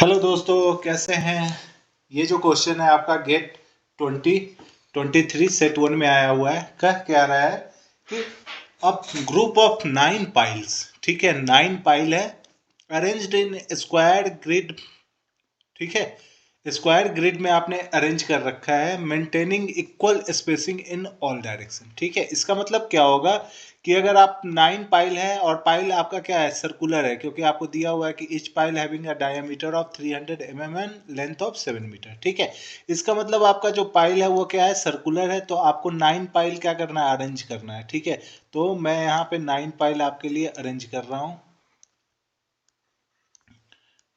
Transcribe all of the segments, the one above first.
Hello दोस्तों, कैसे हैं। ये जो क्वेश्चन है आपका गेट 2023 सेट 1 में आया हुआ है। कह क्या रहा है कि अब ग्रुप ऑफ 9 पाइल्स, ठीक है, 9 पाइल है, अरेंज्ड इन स्क्वायर ग्रिड, ठीक है, स्क्वायर ग्रिड में आपने अरेंज कर रखा है, maintaining equal spacing in all direction. ठीक है, इसका मतलब क्या होगा कि अगर आप 9 पाइल है और पाइल आपका क्या है, सर्कुलर है, क्योंकि आपको दिया हुआ है कि each pile having a diameter of 300 mm and length of 7 metre. ठीक है, इसका मतलब आपका जो पाइल है वो क्या है, सर्कुलर है, तो आपको 9 पाइल क्या करना है, अरेंज करना है। ठीक है, तो मैं यहाँ पे 9 पाइल आपके लिए अरेंज कर रहा हूँ।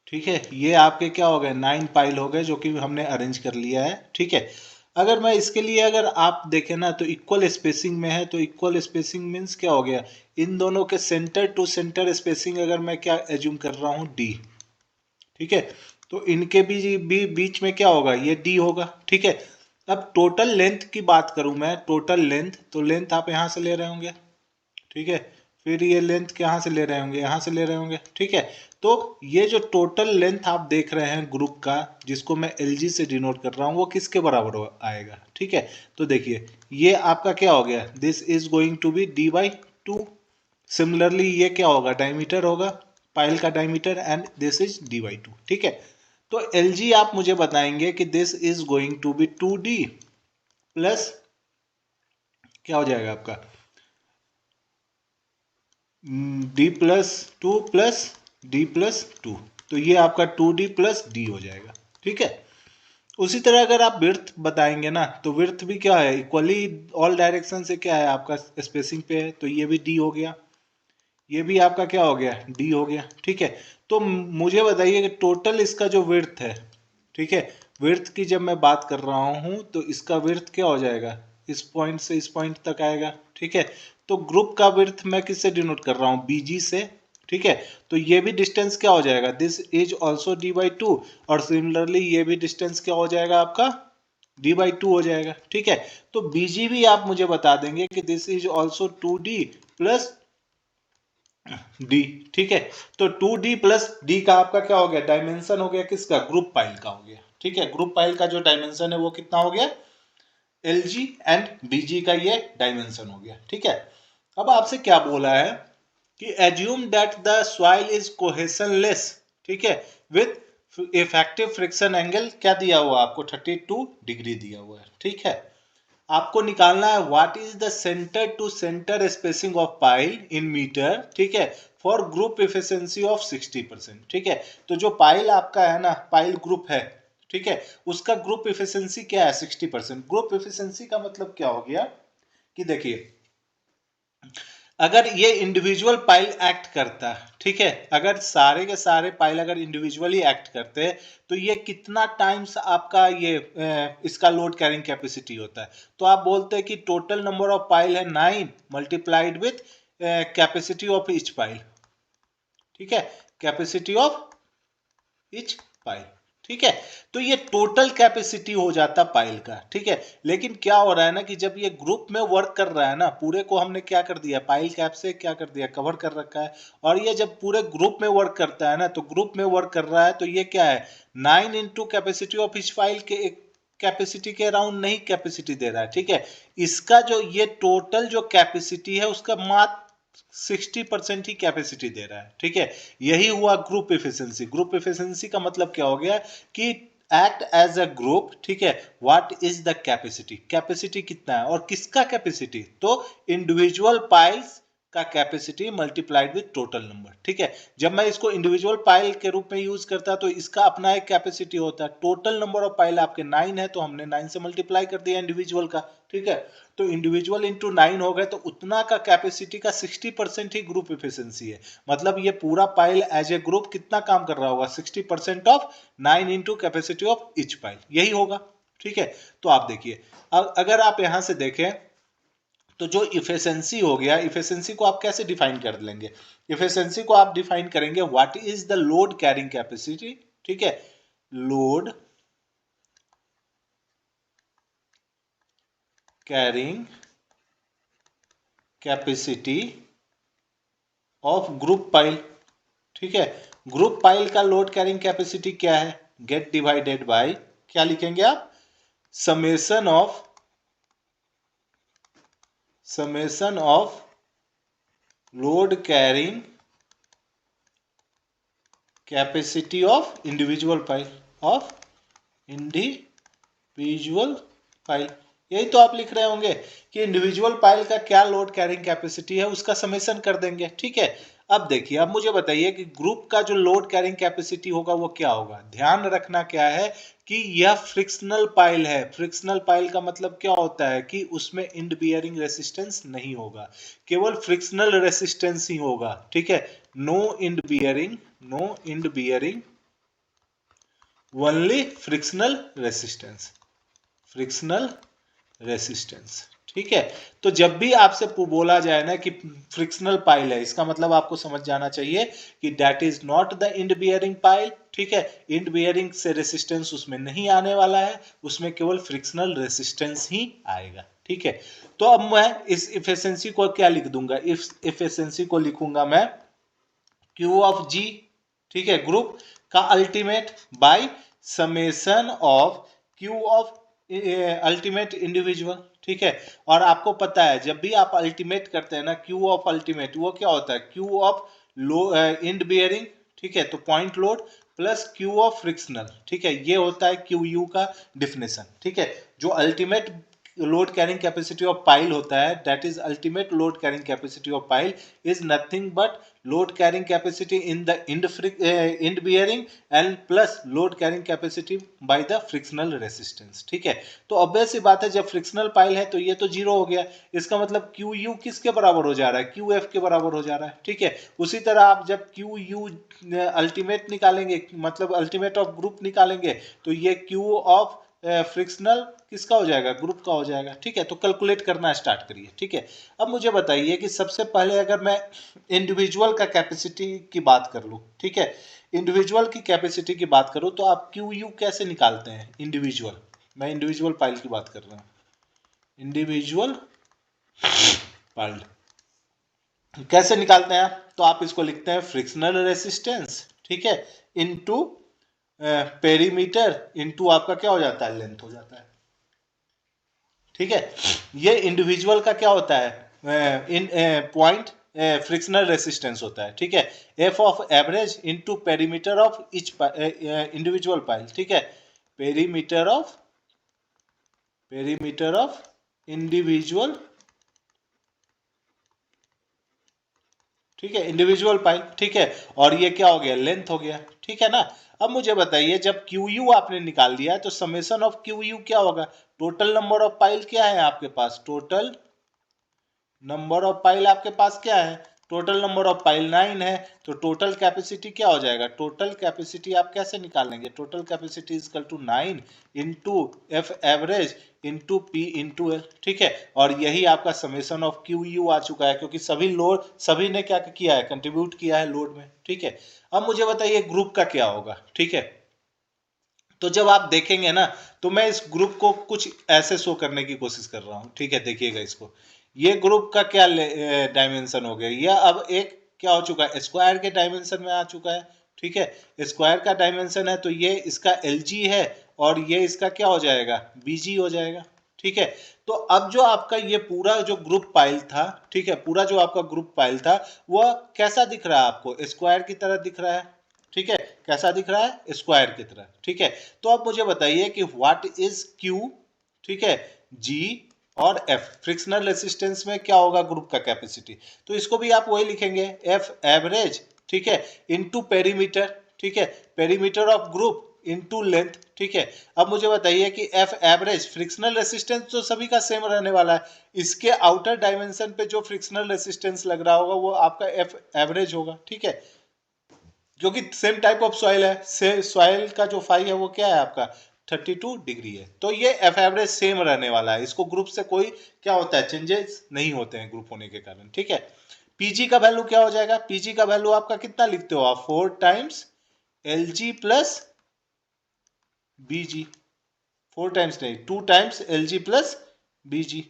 ठीक है, ये आपके क्या हो गए, 9 पाइल हो गए जो कि हमने अरेंज कर लिया है। ठीक है, अगर मैं इसके लिए अगर आप देखें ना तो इक्वल स्पेसिंग में है, तो इक्वल स्पेसिंग मीन्स क्या हो गया, इन दोनों के सेंटर टू सेंटर स्पेसिंग अगर मैं क्या एज्यूम कर रहा हूँ, डी। ठीक है, तो इनके बीच में क्या होगा, ये डी होगा। ठीक है, अब टोटल लेंथ की बात करूं मैं, टोटल लेंथ, तो लेंथ आप यहां से ले रहे होंगे। ठीक है, फिर ये लेंथ कहाँ से ले रहे होंगे, यहाँ से ले रहे होंगे। ठीक है, तो ये जो टोटल लेंथ आप देख रहे हैं ग्रुप का, जिसको मैं LG से डिनोट कर रहा हूँ, वो किसके बराबर आएगा। ठीक है, तो देखिए ये आपका क्या हो गया, this is going to be D/2। Similarly ये क्या होगा, डायमीटर होगा, पाइल का diameter, and this is D/2। ठीक है, तो LG आप मुझे बताएंगे कि this is going to be 2D plus क्या हो जाएगा आपका, D+2 प्लस D+2, तो ये आपका 2D प्लस D हो जाएगा। ठीक है, उसी तरह अगर आप विड्थ बताएंगे ना, तो विड्थ भी क्या है, इक्वली ऑल डायरेक्शन से क्या है आपका स्पेसिंग पे है, तो ये भी D हो गया, ये भी आपका क्या हो गया, D हो गया। ठीक है, तो मुझे बताइए कि टोटल इसका जो विड्थ है, ठीक है, विड्थ की जब मैं बात कर रहा हूं तो इसका विड्थ क्या हो जाएगा, इस पॉइंट से इस पॉइंट तक आएगा। ठीक है, तो ग्रुप का विड्थ मैं किससे डिनोट कर रहा हूं, BG से। ठीक है, तो ये भी डिस्टेंस क्या हो जाएगा, दिस इज ऑल्सो D/2, और सिमिलरली ये भी डिस्टेंस क्या हो जाएगा आपका, D/2 हो जाएगा। ठीक है, तो BG भी आप मुझे बता देंगे कि this is also 2D plus D। ठीक है, तो 2D प्लस D का आपका क्या हो गया, डायमेंशन हो गया किसका, ग्रुप पाइल का हो गया। ठीक है, ग्रुप पाइल का जो डायमेंशन है वो कितना हो गया, LG एंड BG का ये डायमेंशन हो गया। ठीक है, अब आपसे क्या बोला है कि assume that the soil is cohesionless, ठीक है, विथ इफेक्टिव फ्रिक्शन एंगल क्या दिया हुआ आपको, 32 डिग्री दिया हुआ है। ठीक है, आपको निकालना है what is the centre to centre spacing of pile in metre. ठीक है, फॉर ग्रुप एफिशिएंसी ऑफ 60%। ठीक है, तो जो पाइल आपका है ना, पाइल ग्रुप है, ठीक है, उसका ग्रुप एफिशिएंसी क्या है, 60%। ग्रुप एफिशिएंसी का मतलब क्या हो गया कि देखिए, अगर ये इंडिविजुअल पाइल एक्ट करता है, ठीक है, अगर सारे के सारे पाइल अगर इंडिविजुअली एक्ट करते हैं, तो ये कितना टाइम्स आपका ये इसका लोड कैरिंग कैपेसिटी होता है, तो आप बोलते हैं कि टोटल नंबर ऑफ पाइल है 9 multiplied with capacity of each pile. ठीक है, कैपेसिटी ऑफ ईच पाइल। ठीक है, तो ये टोटल कैपेसिटी हो जाता पाइल का। ठीक है, लेकिन क्या हो रहा है ना कि जब ये ग्रुप में वर्क कर रहा है ना, पूरे को हमने क्या कर दिया, पाइल कैप से क्या कर दिया, कवर कर रखा है, और ये जब पूरे ग्रुप में वर्क करता है ना, तो ग्रुप में वर्क कर रहा है, तो ये क्या है, 9 into capacity of each pile के एक कैपेसिटी के अराउंड नहीं कैपेसिटी दे रहा है। ठीक है, इसका जो ये टोटल जो कैपेसिटी है उसका मात्र 60% ही कैपेसिटी दे रहा है। ठीक है, यही हुआ ग्रुप एफिशिएंसी। ग्रुप एफिशिएंसी का मतलब क्या हो गया कि एक्ट एज अ ग्रुप। ठीक है, what is the capacity, capacity कितना है, और किसका कैपेसिटी, तो इंडिविजुअल पाइल्स का capacity multiplied with total number. ठीक है, जब मैं इसको इंडिविजुअल पाइल के रूप में यूज करता तो इसका अपना एक कैपेसिटी होता है, टोटल नंबर ऑफ पाइल आपके 9 है, तो हमने 9 से मल्टीप्लाई कर दिया इंडिविजुअल का। ठीक है, तो इंडिविजुअल इंटू 9 हो गए, तो उतना का कैपेसिटी का 60% ही ग्रुप एफिशिएंसी है। मतलब ये पूरा पाइल एज ए ग्रुप कितना काम कर रहा होगा, 60% of 9 into capacity of each pile, यही होगा। ठीक है, तो आप देखिए, अगर आप यहां से देखें तो जो इफिशिएंसी हो गया, इफिशिएंसी को आप कैसे डिफाइन कर लेंगे, इफिशिएंसी को आप डिफाइन करेंगे what is the load carrying capacity. ठीक है, load carrying capacity of group pile. ठीक है, ग्रुप पाइल का लोड कैरिंग कैपेसिटी क्या है, गेट डिवाइडेड बाय क्या लिखेंगे आप, summation of load carrying capacity of individual pile. यही तो आप लिख रहे होंगे कि इंडिविजुअल पाइल का क्या लोड कैरिंग कैपेसिटी है, उसका समेशन कर देंगे। ठीक है, अब देखिए, अब मुझे बताइए कि ग्रुप का जो लोड कैरिंग कैपेसिटी होगा वो क्या होगा। ध्यान रखना क्या है कि यह फ्रिक्शनल पाइल है। फ्रिक्शनल पाइल का मतलब क्या होता है कि उसमें इंड बियरिंग रेसिस्टेंस नहीं होगा, केवल फ्रिक्शनल रेसिस्टेंस ही होगा। ठीक है, no end bearing only frictional resistance. ठीक है, तो जब भी आपसे बोला जाए ना कि फ्रिक्शनल पाइल है, इसका मतलब आपको समझ जाना चाहिए कि that is not the end bearing pile. ठीक है, इंड बियरिंग से रेसिस्टेंस उसमें नहीं आने वाला है, उसमें केवल फ्रिक्शनल रेसिस्टेंस ही आएगा। ठीक है, तो अब मैं इस इफिशिएंसी को क्या लिख दूंगा, इस इफिशिएंसी को लिखूंगा मैं Q ऑफ G। ठीक है, ग्रुप का ultimate by summation of Q of ultimate individual. ठीक है, और आपको पता है जब भी आप अल्टीमेट करते हैं ना, Q ऑफ अल्टीमेट वो क्या होता है, Q of low end bearing. ठीक है, तो point load plus Q of frictional. ठीक है, ये होता है QU का डिफिनेशन। ठीक है, जो ultimate load carrying capacity of pile होता है, that is ultimate load carrying capacity of pile is nothing but load carrying capacity in the end bearing and plus load carrying capacity by the frictional resistance. ठीक है, तो obvious सी बात है, जब frictional pile है तो ये तो जीरो हो गया, इसका मतलब QU किसके बराबर हो जा रहा है, QF के बराबर हो जा रहा है। ठीक है, उसी तरह आप जब QU अल्टीमेट निकालेंगे, मतलब अल्टीमेट ऑफ ग्रुप निकालेंगे, तो ये Q ऑफ फ्रिक्शनल किसका हो जाएगा, ग्रुप का हो जाएगा। ठीक है, तो कैलकुलेट करना स्टार्ट करिए। ठीक है, अब मुझे बताइए कि सबसे पहले अगर मैं इंडिविजुअल का कैपेसिटी की बात कर लूं, ठीक है, इंडिविजुअल की कैपेसिटी की बात करूं तो आप QU कैसे निकालते हैं, इंडिविजुअल, मैं इंडिविजुअल पाइल की बात कर रहा हूं, इंडिविजुअल पाइल कैसे निकालते हैं आप, तो आप इसको लिखते हैं फ्रिक्शनल रेसिस्टेंस, ठीक है, इनटू पेरीमीटर इनटू आपका क्या हो जाता है, लेंथ हो जाता है। ठीक है, ये इंडिविजुअल का क्या होता है, इन पॉइंट फ्रिक्शनल रेसिस्टेंस होता है। ठीक है, F of average into perimeter of each individual pile. ठीक है, पेरीमीटर ऑफ इंडिविजुअल, ठीक है, इंडिविजुअल पाइल। ठीक है, और ये क्या हो गया, लेंथ हो गया। ठीक है ना, अब मुझे बताइए जब QU आपने निकाल दिया तो समेशन ऑफ QU क्या होगा, टोटल नंबर ऑफ पाइल क्या है आपके पास, टोटल नंबर ऑफ पाइल आपके पास क्या है, टोटल नंबर ऑफ पाइल 9 है, तो टोटल कैपेसिटी क्या हो जाएगा, टोटल कैपेसिटी आप कैसे निकालेंगे, total capacity is equal to 9 into F average into P into L. ठीक है, और यही आपका समेशन ऑफ QU आ चुका है, क्योंकि सभी ने क्या किया है, कंट्रीब्यूट किया है लोड में। ठीक है, अब मुझे बताइए ग्रुप का क्या होगा। ठीक है, तो जब आप देखेंगे ना, तो मैं इस ग्रुप को कुछ ऐसे शो करने की कोशिश कर रहा हूं। ठीक है, देखिएगा इसको, ये ग्रुप का क्या डायमेंशन हो गया, यह अब एक क्या हो चुका है, स्क्वायर के डायमेंशन में आ चुका है। ठीक है, स्क्वायर का डायमेंशन है, तो ये इसका LG है और ये इसका क्या हो जाएगा, BG हो जाएगा। ठीक है, तो अब जो आपका ये पूरा जो ग्रुप पाइल था, ठीक है, पूरा जो आपका ग्रुप पाइल था वह कैसा दिख रहा है आपको, स्क्वायर की तरह दिख रहा है। ठीक है, कैसा दिख रहा है, स्क्वायर की तरह। ठीक है, तो अब मुझे बताइए कि व्हाट इज Q, ठीक है, G और F, फ्रिक्शनल रेसिस्टेंस में क्या होगा ग्रुप का कैपेसिटी, तो इसको भी आप वही लिखेंगे, F एवरेज, ठीक है, इनटू पेरीमीटर। ठीक है, perimeter of group into length. ठीक है, अब मुझे बताइए कि F एवरेज, फ्रिक्शनल रेसिस्टेंस तो सभी का सेम रहने वाला है, इसके आउटर डायमेंशन पे जो फ्रिक्शनल रेसिस्टेंस लग रहा होगा वो आपका F एवरेज होगा। ठीक है, जो कि सेम टाइप ऑफ सॉइल है, सॉइल का जो फाई है वो क्या है आपका 32 डिग्री है, तो ये एफ एवरेज सेम रहने वाला है, इसको ग्रुप से कोई क्या होता है, चेंजेस नहीं होते हैं ग्रुप होने के कारण। ठीक है, पीजी का वैल्यू क्या हो जाएगा, पीजी का वैल्यू आपका कितना लिखते हो आप, 4 times LG plus BG, 4 times नहीं, 2 टाइम्स LG प्लस BG।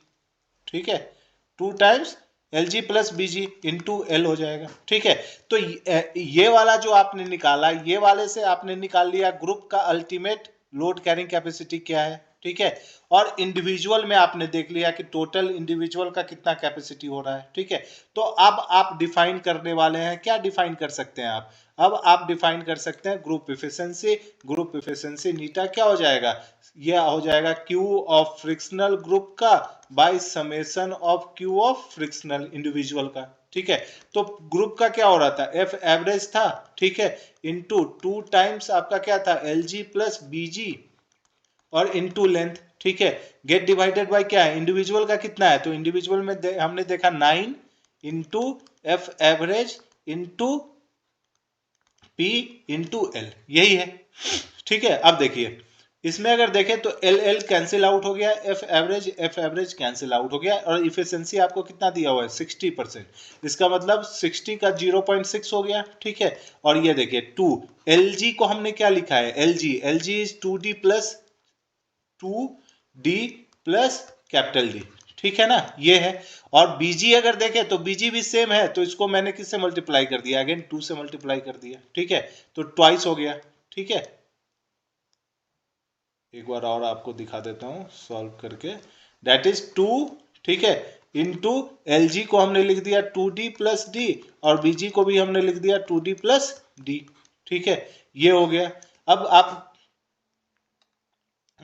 ठीक है, 2 times LG plus BG into L हो जाएगा। ठीक है, तो ये वाला जो आपने निकाला, ये वाले से आपने निकाल लिया ग्रुप का अल्टीमेट लोड कैरिंग कैपेसिटी क्या है। ठीक है, और इंडिविजुअल में आपने देख लिया कि टोटल इंडिविजुअल का कितना कैपेसिटी हो रहा है। ठीक है, तो अब आप डिफाइन करने वाले हैं, क्या डिफाइन कर सकते हैं आप, अब आप डिफाइन कर सकते हैं ग्रुप इफिशिएंसी। ग्रुप इफिशिएंसी नीटा क्या हो जाएगा, यह हो जाएगा क्यू ऑफ फ्रिक्शनल ग्रुप का by summation of Q of frictional individual का। ठीक है, तो ग्रुप का क्या हो रहा था, एफ एवरेज था। ठीक है, इनटू 2 टाइम्स आपका क्या था, LG प्लस BG और इनटू लेंथ। ठीक है, गेट डिवाइडेड बाय क्या है, इंडिविजुअल का कितना है, तो इंडिविजुअल में हमने देखा 9 into F average into P into L, यही है। ठीक है, अब देखिए इसमें अगर देखें तो LL कैंसिल आउट हो गया, एफ एवरेज कैंसिल आउट हो गया, और इफिशिएंसी आपको कितना दिया हुआ है 60%। इसका मतलब 60 का 0.6 हो गया। ठीक है, और ये देखिए 2 LG को हमने क्या लिखा है, LG is 2D plus 2D plus capital D। ठीक है ना, ये है। और BG अगर देखें तो BG भी सेम है, तो इसको मैंने किससे मल्टीप्लाई कर दिया, अगेन 2 से मल्टीप्लाई कर दिया। ठीक है, तो ट्वाइस हो गया। ठीक है, एक बार और आपको दिखा देता हूं सॉल्व करके, दैट इज 2। ठीक है, इंटू LG को हमने लिख दिया 2D प्लस D, और BG को भी हमने लिख दिया 2D प्लस D। ठीक है, ये हो गया।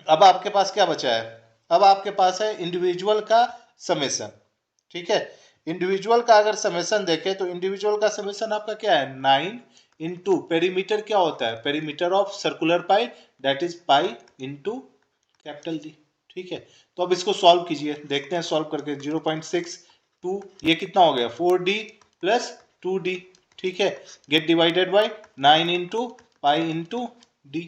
अब आपके पास क्या बचा है, अब आपके पास है इंडिविजुअल का समेशन। ठीक है, इंडिविजुअल का अगर समेशन देखें तो इंडिविजुअल का समेशन आपका क्या है 9 इंटू पेरीमीटर क्या होता है, perimeter of circular pipe that is pi into capital D। ठीक है, तो अब इसको सॉल्व कीजिए, देखते हैं सॉल्व करके। 0.62 ये कितना हो गया 4D प्लस 2D। ठीक है, gate divided by 9 into pi into D।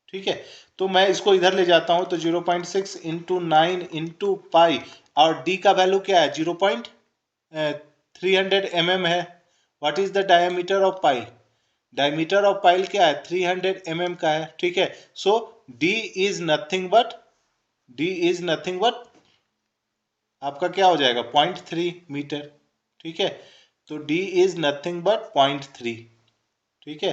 ठीक है, तो मैं इसको इधर ले जाता हूं तो 0.6 इंटू 9 इंटू पाई, और D का वैल्यू क्या है 0.300 mm है। What is the diameter of pile, diameter of pile क्या है 300 mm का है। ठीक है, सो D इज नथिंग बट आपका क्या हो जाएगा 0.3 मीटर। ठीक है, तो D इज नथिंग बट 0.3। ठीक है,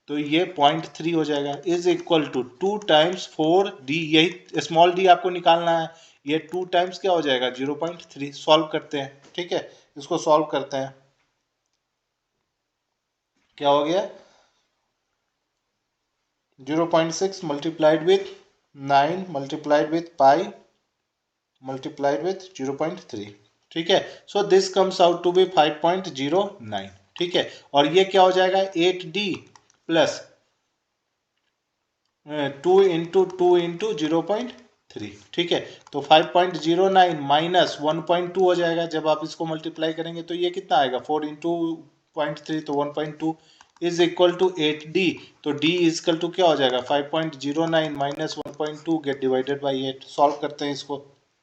तो ये 0.3 हो जाएगा, is equal to 2 times 4D, यही स्मॉल d आपको निकालना है, ये 2 टाइम्स क्या हो जाएगा 0.3। सॉल्व करते हैं। ठीक है, इसको सॉल्व करते हैं, क्या हो गया 0.6 multiplied with 9 multiplied with pi multiplied with 0.3। ठीक है, so this comes out to be 5.09। ठीक है, और ये क्या हो जाएगा 8D प्लस 2 इंटू 2 इंटू 0.3। ठीक है, तो 5.09 माइनस 1.2 हो जाएगा, जब आप इसको मल्टीप्लाई करेंगे तो ये कितना आएगा 4 इंटू 0.3 तो 1.2 इज इक्वल टू 8D। तो D इज इक्वल टू क्या हो जाएगा 5.09 minus 1.2 gate divided by 8। Solve करते हैं इसको।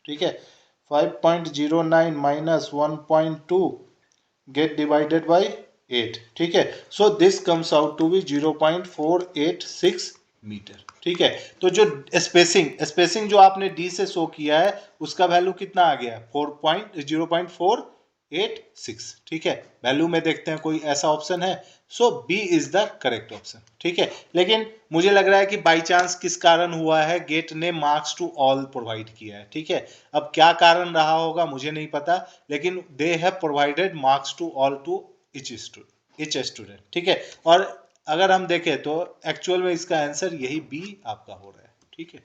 ठीक है, 5.09 माइनस 1.2 गेट डिवाइडेड बाई 8। ठीक है, so this comes out to be 0.486 metre. ठीक है, तो जो स्पेसिंग जो आपने D से शो किया है उसका वैल्यू कितना आ गया 0.86। ठीक है, वैल्यू में देखते हैं कोई ऐसा ऑप्शन है, सो B is the correct option. ठीक है, लेकिन मुझे लग रहा है कि बाई चांस किस कारण हुआ है गेट ने मार्क्स टू ऑल प्रोवाइड किया है। ठीक है, अब क्या कारण रहा होगा मुझे नहीं पता, लेकिन they have provided marks to all to each student. ठीक है, और अगर हम देखें तो एक्चुअल में इसका आंसर यही B आपका हो रहा है। ठीक है।